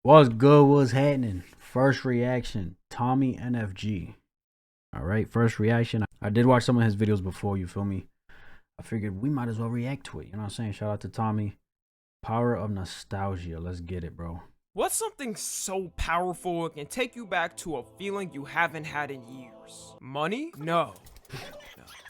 What's good? What's happening? First reaction, TommyNFG. All right, first reaction. I did watch some of his videos before, you feel me? I figured we might as well react to it. You know what I'm saying? Shout out to Tommy. Power of nostalgia. Let's get it, bro. What's something so powerful it can take you back to a feeling you haven't had in years? Money? No.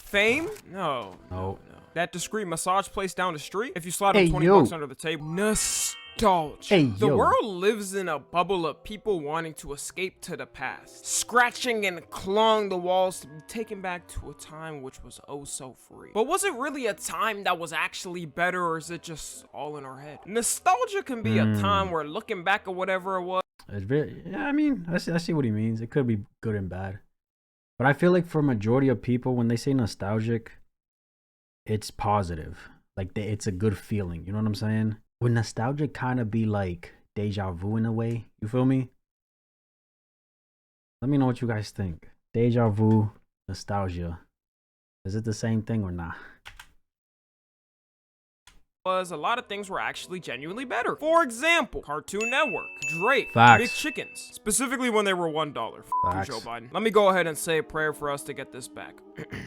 Fame? No. That discreet massage place down the street? If you slide them 20 bucks under the table? Nostalgia. The world lives in a bubble of people wanting to escape to the past, scratching and clawing the walls to be taken back to a time which was oh so free. But was it really a time that was actually better, or is it just all in our head? Nostalgia can be a time where looking back at whatever it was. Yeah, I mean, I see what he means. It could be good and bad. But I feel like for a majority of people, when they say nostalgic, it's positive. Like, it's a good feeling. You know what I'm saying? Would nostalgia kind of be like deja vu in a way? You feel me? Let me know what you guys think. Deja vu, nostalgia. Is it the same thing or not? A lot of things were actually genuinely better. For example, Cartoon Network, Drake, Facts. Big Chickens, specifically when they were $1. Facts. Joe Biden. Let me go ahead and say a prayer for us to get this back.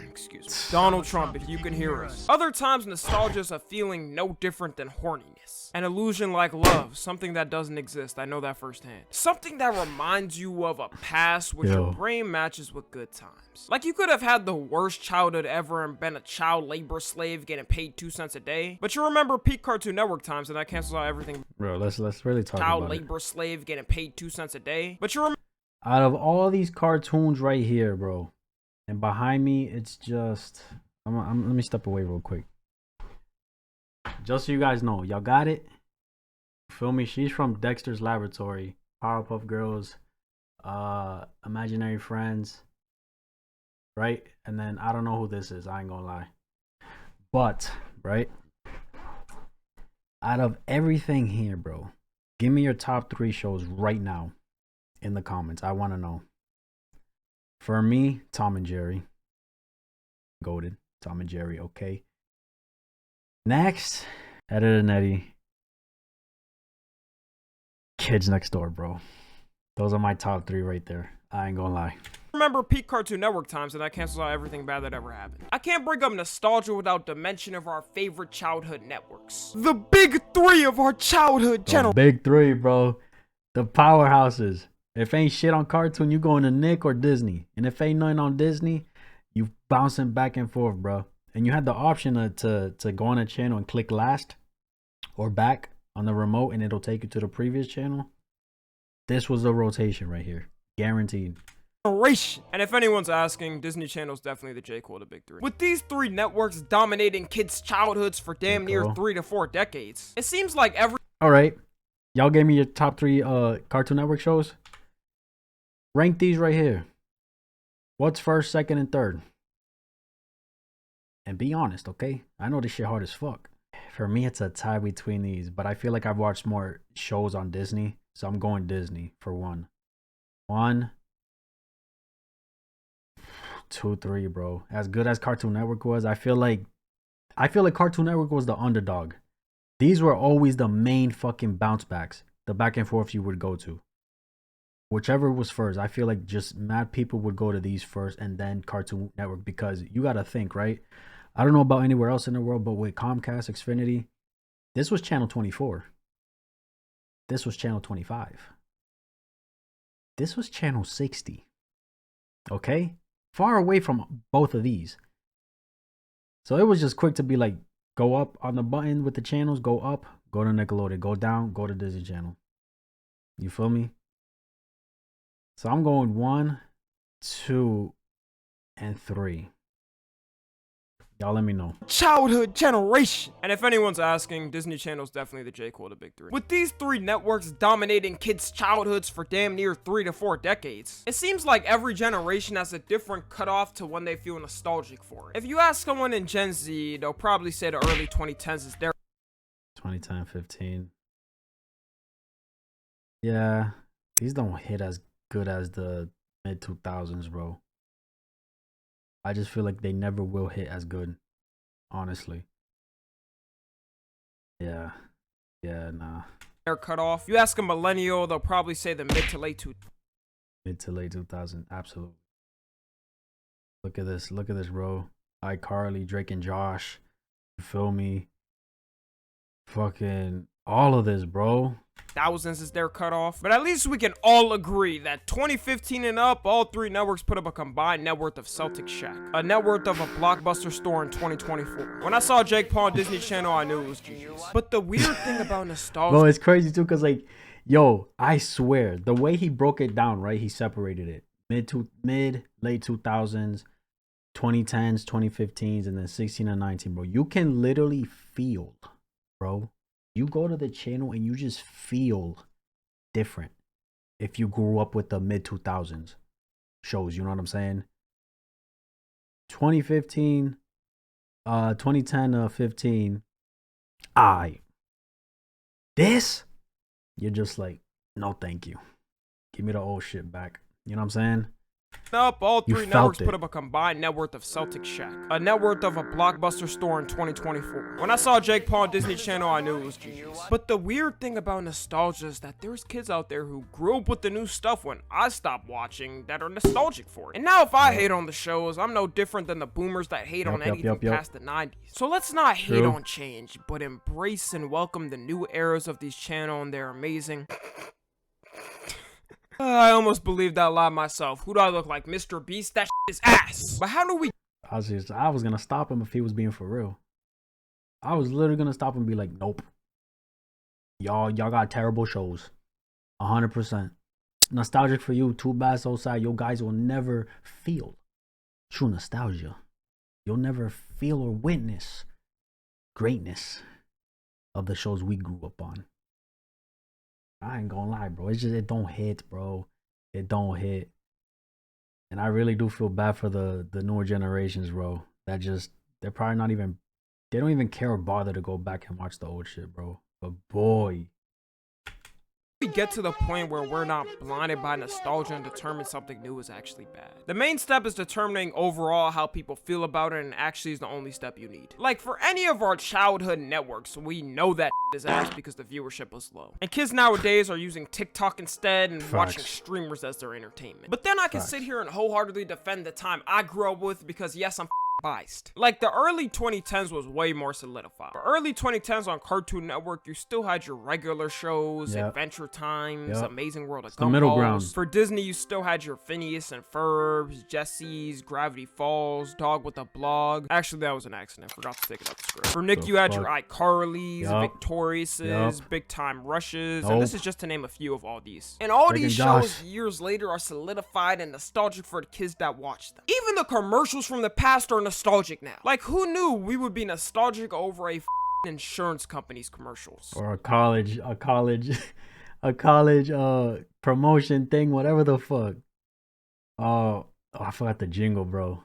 Excuse me. Donald Trump, if you can hear us. Other times, nostalgia is a feeling no different than horniness. An illusion like love, something that doesn't exist. I know that firsthand. Something that reminds you of a past which your brain matches with good times. Like you could have had the worst childhood ever and been a child labor slave getting paid 2 cents a day, but you remember peak Cartoon Network times and that cancels out everything. Bro, let's really talk about child labor slave getting paid 2 cents a day, but you remember out of all these cartoons right here, bro, and behind me, it's just let me step away real quick. Just so you guys know, y'all got it. Feel me? She's from Dexter's Laboratory, Powerpuff Girls, Imaginary Friends, right? And then I don't know who this is. I ain't gonna lie, but right. Out of everything here, bro, give me your top 3 shows right now in the comments. I want to know. For me, Tom and Jerry. Goated. Tom and Jerry, okay. Next, Ed, Edd n Eddy. Kids Next Door, bro. Those are my top 3 right there. I ain't gonna lie. Remember peak Cartoon Network times and that cancels out everything bad that ever happened. I can't bring up nostalgia without the mention of our favorite childhood networks. The big 3 of our childhood channel. Big 3, bro. The powerhouses. If ain't shit on Cartoon, you going to Nick or Disney. And if ain't nothing on Disney, you bouncing back and forth, bro. And you had the option to go on a channel and click last or back on the remote and it'll take you to the previous channel. This was the rotation right here. Guaranteed. And if anyone's asking, Disney Channel's definitely the J. Cole to Big 3. With these 3 networks dominating kids' childhoods for damn near 3 to 4 decades, it seems like every... Alright. Y'all gave me your top 3 Cartoon Network shows. Rank these right here. What's first, second, and third? And be honest, okay? I know this shit hard as fuck. For me, it's a tie between these, but I feel like I've watched more shows on Disney, so I'm going Disney for 1. 1, 2, 3, bro. As good as Cartoon Network was, I feel like Cartoon Network was the underdog. These were always the main fucking bounce backs, the back and forth you would go to. Whichever was first, I feel like just mad people would go to these first and then Cartoon Network, because you got to think, right? I don't know about anywhere else in the world, but with Comcast, Xfinity, this was channel 24. This was channel 25. This was channel 60. Okay? Far away from both of these. So it was just quick to be like, go up on the button with the channels, go up, go to Nickelodeon, go down, go to Disney Channel. You feel me? So I'm going 1, 2, and 3. Y'all let me know. Childhood generation. And if anyone's asking, Disney Channel's definitely the J. Cole to Big 3. With these 3 networks dominating kids' childhoods for damn near 3 to 4 decades, it seems like every generation has a different cutoff to when they feel nostalgic for it. If you ask someone in Gen Z, they'll probably say the early 2010s is their 2010, 15. Yeah, these don't hit as good as the mid 2000s, bro. I just feel like they never will hit as good, honestly. Yeah, nah. they're cut off. You ask a millennial, they'll probably say the mid to late 2000, absolutely. Look at this, bro. iCarly, Drake and Josh. You feel me? Fucking all of this, bro. thousands is their cutoff. But at least we can all agree that 2015 and up, all three networks put up a combined net worth of Celtic Shack, a net worth of a Blockbuster store in 2024. When I saw Jake Paul on Disney Channel, I knew it was GG's. But the weird thing about nostalgia, bro, it's crazy too, cause like, yo, I swear, the way he broke it down, right? He separated it late 2000s, 2010s, 2015s, and then 16 and 19, bro. You can literally feel, bro. You go to the channel and you just feel different if you grew up with the mid 2000s shows. You know what I'm saying? 2015, 2010 to 15. This, you're just like, no, thank you. Give me the old shit back. You know what I'm saying? up, all three networks put up a combined net worth of Celtic Shack, a net worth of a Blockbuster store in 2024. When I saw Jake Paul on Disney Channel, I knew it was GG's. But the weird thing about nostalgia is that there's kids out there who grew up with the new stuff when I stopped watching that are nostalgic for it. And now if I hate on the shows, I'm no different than the boomers that hate on anything past the 90s. So let's not hate on change, but embrace and welcome the new eras of these channels, and they're amazing. I almost believed that lie myself. Who do I look like, Mr. Beast? That shit is ass. But how do we... I was gonna stop him if he was being for real. I was literally gonna stop him and be like, nope. Y'all got terrible shows. 100%. Nostalgic for you. Too bad, so sad. You guys will never feel true nostalgia. You'll never feel or witness greatness of the shows we grew up on. I ain't gonna lie, bro. It's just, it don't hit, bro. It don't hit. And I really do feel bad for the newer generations, bro. They're probably not even, they don't even care or bother to go back and watch the old shit, bro. But boy, we get to the point where we're not blinded by nostalgia and determine something new is actually bad. The main step is determining overall how people feel about it, and actually is the only step you need. Like for any of our childhood networks, we know that is ass because the viewership was low. And kids nowadays are using TikTok instead and watching streamers as their entertainment. But then I can sit here and wholeheartedly defend the time I grew up with because yes, I'm biased. Like the early 2010s was way more solidified. For early 2010s on Cartoon Network, you still had your regular shows, Adventure Times, Amazing World of Gumball. The middle ground. For Disney, you still had your Phineas and Ferbs, Jesse's, Gravity Falls, Dog with a Blog. Actually, that was an accident. Forgot to take it out the script. For Nick, you had your iCarly's, Victoriouses, Big Time Rushes, and this is just to name a few of all these. And all these shows years later are solidified and nostalgic for the kids that watch them. Even the commercials from the past are nostalgic now. Like who knew we would be nostalgic over a insurance company's commercials or a college promotion thing, whatever the fuck. Oh, I forgot the jingle, bro.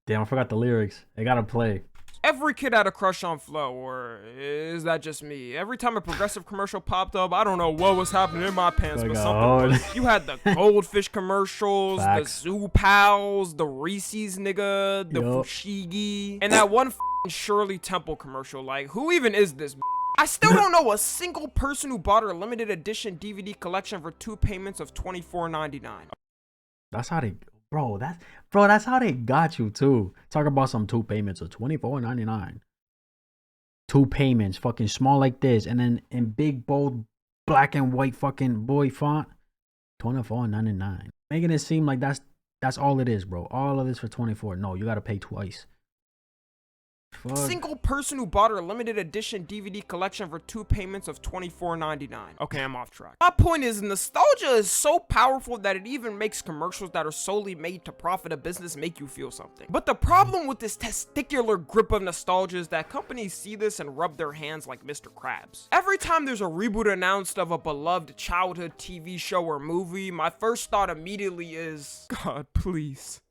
Damn, I forgot the lyrics. They gotta play. Every kid had a crush on Flo, or is that just me? Every time a Progressive commercial popped up, I don't know what was happening in my pants, but something was. You had the Goldfish commercials, the Zoo Pals, the Reese's nigga, the Fushigi, and that one Shirley Temple commercial. Like, who even is this? I still don't know a single person who bought her limited edition DVD collection for 2 payments of $24.99. That's how they... Bro, that's how they got you too. Talk about some 2 payments of $24.99. 2 payments, fucking small like this, and then in big bold black and white fucking boy font, $24.99. Making it seem like that's all it is, bro. All of this for $24. No, you gotta pay twice. Single person who bought her limited edition DVD collection for 2 payments of $24.99. Okay, I'm off track. My point is, nostalgia is so powerful that it even makes commercials that are solely made to profit a business make you feel something. But the problem with this testicular grip of nostalgia is that companies see this and rub their hands like Mr. Krabs. Every time there's a reboot announced of a beloved childhood TV show or movie, my first thought immediately is, God, please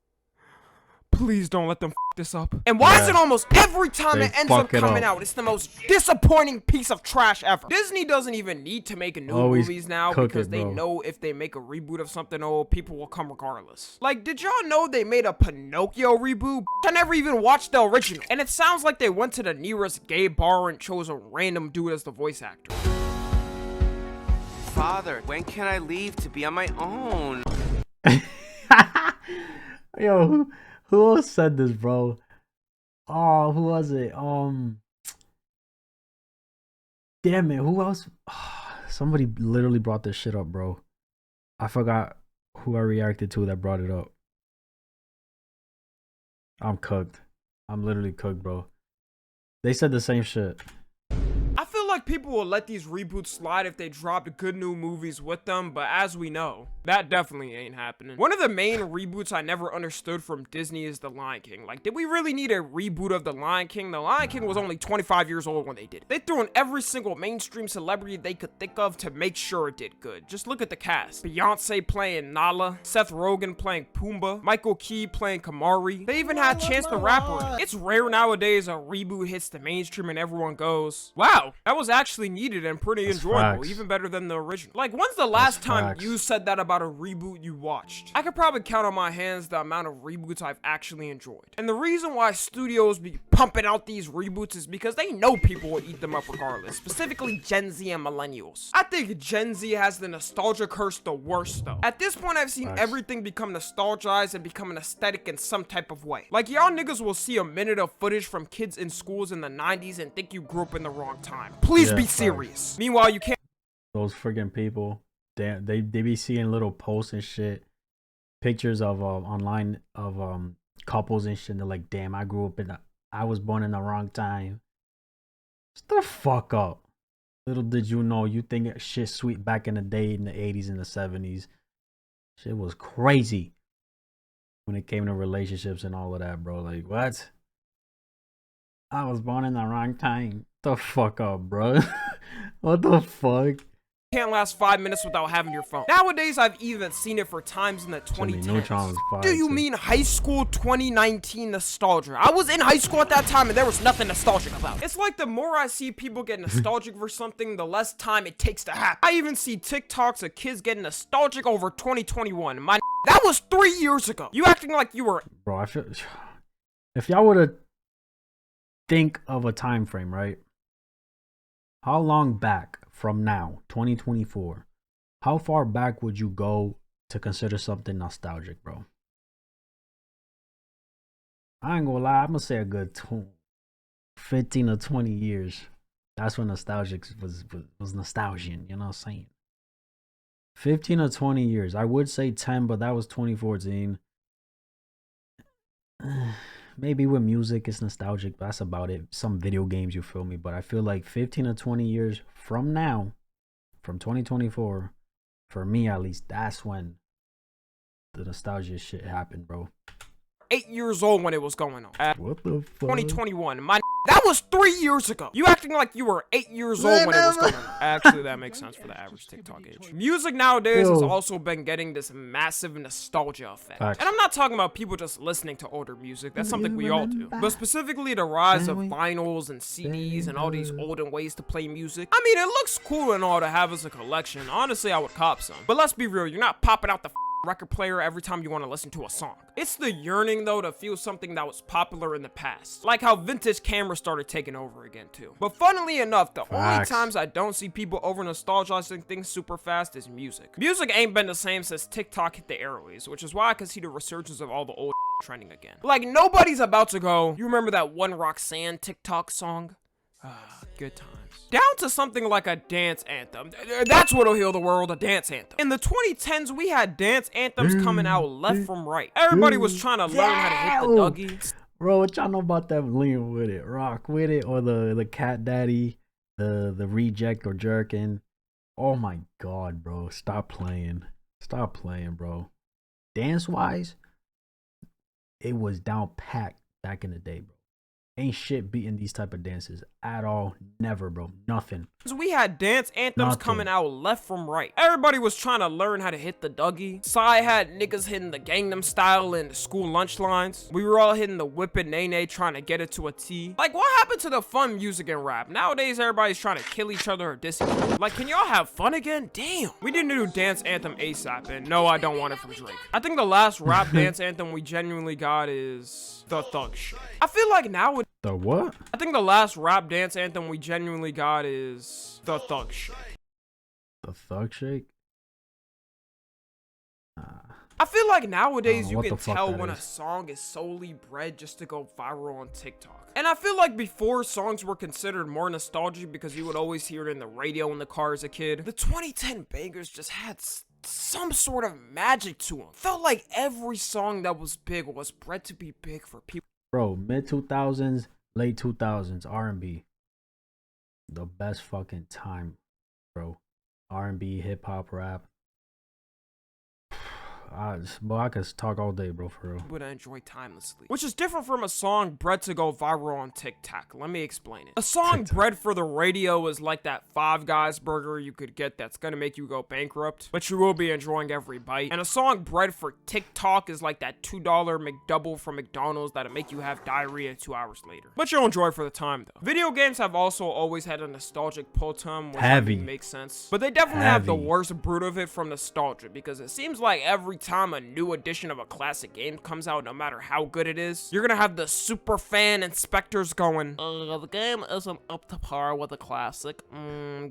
don't let them this up. And why is it almost every time it ends up coming out, it's the most disappointing piece of trash ever? Disney doesn't even need to make new movies now because they know if they make a reboot of something old, people will come regardless. Like, did y'all know they made a Pinocchio reboot? I never even watched the original. And it sounds like they went to the nearest gay bar and chose a random dude as the voice actor. father. When can I leave to be on my own? Yo, who else said this, bro? Oh, who was it? Damn it, who else? Somebody literally brought this shit up, bro. I forgot who I reacted to that brought it up. I'm cooked. I'm literally cooked, bro. They said the same shit. I feel like people will let these reboots slide if they dropped good new movies with them, but as we know, that definitely ain't happening. One of the main reboots I never understood from Disney is The Lion King. Like, did we really need a reboot of The Lion King? The Lion King was only 25 years old when they did it. They threw in every single mainstream celebrity they could think of to make sure it did good. Just look at the cast. Beyonce playing Nala, Seth Rogen playing Pumbaa, Michael Key playing Kamari. They even had Chance the Rapper in it. It's rare nowadays a reboot hits the mainstream and everyone goes, wow, that was actually needed and pretty enjoyable, even better than the original. Like, when's the last time you said that about a reboot you watched? I could probably count on my hands the amount of reboots I've actually enjoyed. And the reason why studios be pumping out these reboots is because they know people will eat them up regardless, specifically Gen Z and millennials. I think Gen Z has the nostalgia curse the worst though. At this point, I've seen everything become nostalgized and become an aesthetic in some type of way. Like, y'all niggas will see a minute of footage from kids in schools in the 90s and think you grew up in the wrong time. Please be serious. Meanwhile, you can't. Those freaking people, they be seeing little posts and shit, pictures of online of couples and shit. And they're like, damn, I was born in the wrong time. Shut the fuck up. Little did you know, you think shit sweet back in the day in the 80s and the 70s. Shit was crazy when it came to relationships and all of that, bro. Like, what? I was born in the wrong time. The fuck up, bro. What the fuck? Can't last 5 minutes without having your phone. Nowadays, I've even seen it for times in the 2010s. Do you mean high school 2019 nostalgia? I was in high school at that time and there was nothing nostalgic about it. It's like the more I see people get nostalgic for something, the less time it takes to happen. I even see TikToks of kids getting nostalgic over 2021. That was 3 years ago. You acting like you were... Bro, I feel... If y'all were to think of a time frame, right? How long back from now, 2024, how far back would you go to consider something nostalgic, bro? I ain't gonna lie, I'm gonna say a good 15 or 20 years. That's when nostalgic was nostalgian, you know what I'm saying? 15 or 20 years. I would say 10, but that was 2014. Maybe with music, it's nostalgic. That's about it. Some video games, you feel me? But I feel like 15 or 20 years from now, from 2024, for me at least, that's when the nostalgia shit happened, bro. 8 years old when it was going on. What the fuck? 2021. That was 3 years ago. You acting like you were 8 years old when it was going on. Actually, that makes sense for the average TikTok age. Music nowadays has also been getting this massive nostalgia effect. And I'm not talking about people just listening to older music. That's something we all do. But specifically the rise of vinyls and CDs and all these olden ways to play music. I mean, it looks cool and all to have as a collection. Honestly, I would cop some. But let's be real, you're not popping out the record player every time you want to listen to a song. It's the yearning though to feel something that was popular in the past, like how vintage cameras started taking over again too. But funnily enough, the only times I don't see people over nostalgizing things super fast is music. Music ain't been the same since TikTok hit the airwaves, which is why I can see the resurgence of all the old trending again. Like, nobody's about to go, you remember that one Roxanne TikTok song? Good times. Down to something like a dance anthem. That's what'll heal the world, a dance anthem. In the 2010s, we had dance anthems coming out left from right. Everybody was trying to learn how to hit the Dougie. Bro, what y'all know about that lean with it? Rock with it, or the Cat Daddy, the reject or jerkin. Oh my god, bro. Stop playing. Stop playing, bro. Dance-wise, it was down packed back in the day, bro. Ain't shit beating these type of dances at all. Never, bro. Nothing. We had dance anthems coming out left from right. Everybody was trying to learn how to hit the Dougie. Psy had niggas hitting the Gangnam Style in the school lunch lines. We were all hitting the Whip and Nay Nay trying to get it to a T. Like, what happened to the fun music and rap? Nowadays, everybody's trying to kill each other or diss each other. Like, can y'all have fun again? Damn. We didn't do dance anthem ASAP, and no, I don't want it from Drake. I think the last rap dance anthem we genuinely got is The Thug Shit. I feel like now the what? I think the last rap dance anthem we genuinely got is The Thug Shit. The Thug Shake. I feel like nowadays you what can the fuck tell that when a is. song is solely bred just to go viral on TikTok. And I feel like before, songs were considered more nostalgic because you would always hear it in the radio in the car as a kid. The 2010 bangers just had some sort of magic to them. Felt like every song that was big was bred to be big for people. Bro, mid 2000s, late 2000s, R&B. The best fucking time, bro. R&B, hip hop, rap. I could talk all day, bro, for real. Would enjoy timelessly, which is different from a song bred to go viral on TikTok. Let me explain it. A song bred for the radio is like that Five Guys burger you could get that's gonna make you go bankrupt, but you will be enjoying every bite. And a song bred for TikTok is like that $2 McDouble from McDonald's that'll make you have diarrhea 2 hours later, but you'll enjoy for the time though. Video games have also always had a nostalgic pull to them, which I mean makes sense, but they definitely have the worst brood of it from nostalgia, because it seems like every time a new edition of a classic game comes out, no matter how good it is, you're gonna have the super fan inspectors going, the game isn't up to par with a classic,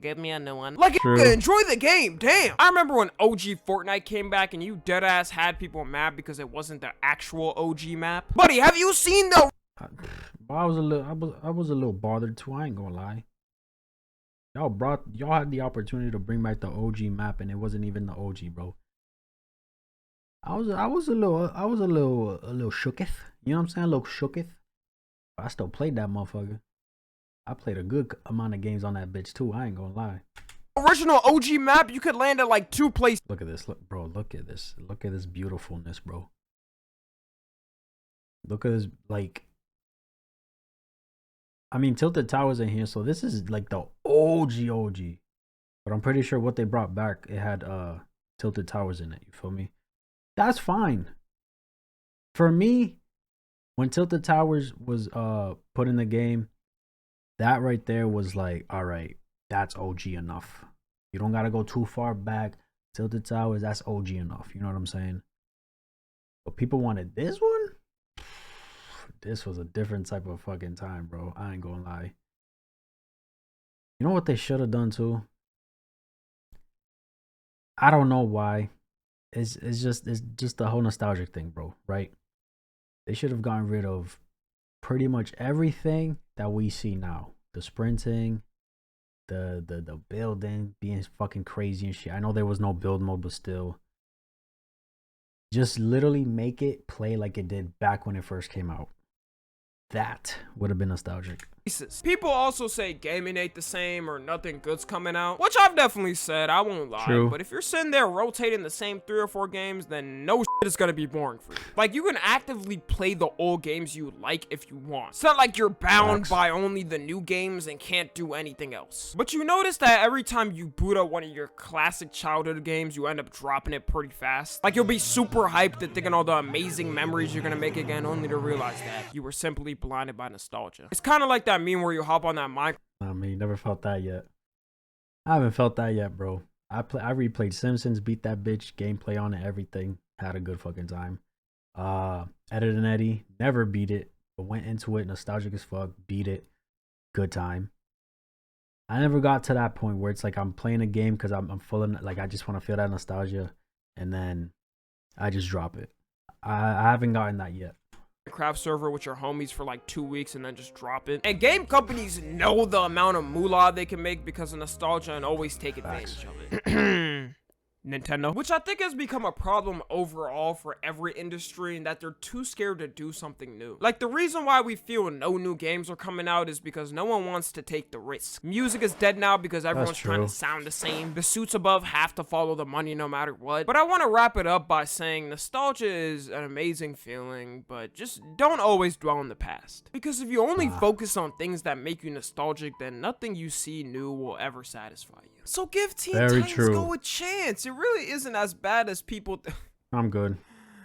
give me a new one. Like, enjoy the game, damn. I remember when OG Fortnite came back and you deadass had people mad because it wasn't the actual OG map. Buddy, have you seen the... I was a little bothered too, I ain't gonna lie. Y'all had the opportunity to bring back the OG map and it wasn't even the OG, bro. I was a little shooketh. You know what I'm saying? A little shooketh. I still played that motherfucker. I played a good amount of games on that bitch too. I ain't gonna lie. Original OG map, you could land at like 2 places. Look at this, look, bro. Look at this. Look at this beautifulness, bro. Look at this, like. I mean, Tilted Towers in here, so this is like the OG. But I'm pretty sure what they brought back, it had Tilted Towers in it. You feel me? That's fine. For me, when Tilted Towers was put in the game, that right there was like, all right, that's OG enough. You don't gotta go too far back. Tilted Towers, that's OG enough. You know what I'm saying? But people wanted this one? This was a different type of fucking time, bro. I ain't gonna lie. You know what they should have done too? I don't know why. It's just the whole nostalgic thing, bro, right? They should have gotten rid of pretty much everything that we see now. The sprinting, the building being fucking crazy and shit. I know there was no build mode, but still. Just literally make it play like it did back when it first came out. That would have been nostalgic. People also say gaming ain't the same or nothing good's coming out, which I've definitely said, I won't lie. True. But if you're sitting there rotating the same 3 or 4 games, then no shit is gonna be boring for you. Like, you can actively play the old games you like if you want. It's not like you're bound by only the new games and can't do anything else. But you notice that every time you boot up one of your classic childhood games, you end up dropping it pretty fast. Like, you'll be super hyped and thinking all the amazing memories you're gonna make again, only to realize that you were simply blinded by nostalgia. It's kind of like that meme where you hop on that mic. I mean, never felt that yet. I haven't felt that yet, bro. I replayed Simpsons, beat that bitch, gameplay on it, everything. Had a good fucking time. Ed and Eddie, never beat it, but went into it, nostalgic as fuck, beat it, good time. I never got to that point where it's like I'm playing a game because I'm full of, like, I just want to feel that nostalgia, and then I just drop it. I haven't gotten that yet. Craft server with your homies for like 2 weeks and then just drop it. And game companies know the amount of moolah they can make because of nostalgia and always take advantage of it. Nintendo, which I think has become a problem overall for every industry, and that they're too scared to do something new. Like, the reason why we feel no new games are coming out is because no one wants to take the risk. Music is dead now because everyone's trying to sound the same. The suits above have to follow the money no matter what. But I want to wrap it up by saying nostalgia is an amazing feeling, but just don't always dwell in the past. Because if you only focus on things that make you nostalgic, then nothing you see new will ever satisfy you. So give Teen Titans Go a chance. It really isn't as bad as people I'm good.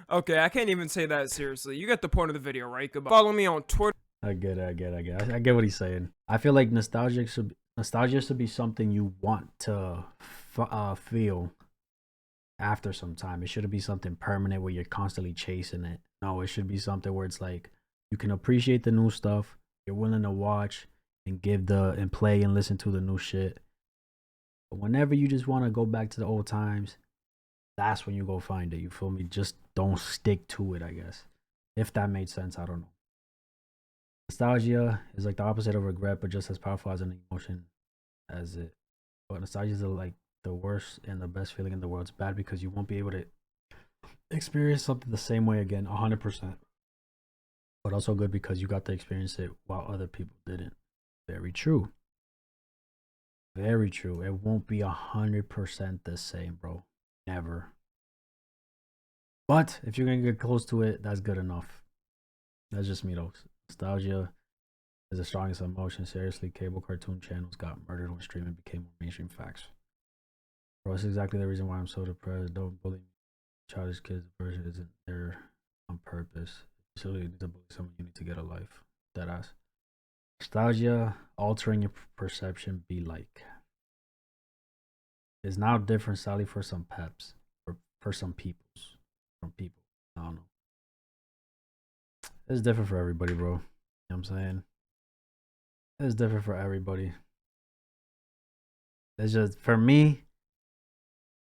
Okay, I can't even say that seriously. You get the point of the video, right? Goodbye. Follow me on Twitter. I get what he's saying. I feel like nostalgia should be something you want to feel after some time. It shouldn't be something permanent where you're constantly chasing it. No, it should be something where it's like you can appreciate the new stuff. You're willing to watch and play and listen to the new shit. But whenever you just want to go back to the old times, that's when you go find it. You feel me? Just don't stick to it, I guess. If that made sense, I don't know. Nostalgia is like the opposite of regret, but just as powerful as an emotion as it. But nostalgia is like the worst and the best feeling in the world. It's bad because you won't be able to experience something the same way again, 100%. But also good because you got to experience it while other people didn't. Very true. Very true. It won't be 100% the same, bro. Never. But if you're gonna get close to it, that's good enough. That's just me though. Nostalgia is the strongest emotion. Seriously, cable cartoon channels got murdered when streaming became more mainstream. Facts. Bro, that's exactly the reason why I'm so depressed. Don't bully me. Childish kids version isn't there on purpose. So you need to bully someone, you need to get a life. Deadass. Nostalgia altering your perception be like. Is now different, sadly, for some peps. Or for some peoples. From people. I don't know. It's different for everybody, bro. You know what I'm saying? It's different for everybody. It's just, for me,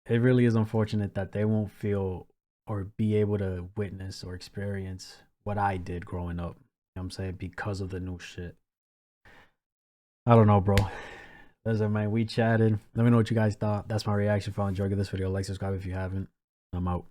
it really is unfortunate that they won't feel or be able to witness or experience what I did growing up. You know what I'm saying? Because of the new shit. I don't know, bro. Listen, man, we chatted. Let me know what you guys thought. That's my reaction. If you enjoyed this video, like, subscribe if you haven't. I'm out.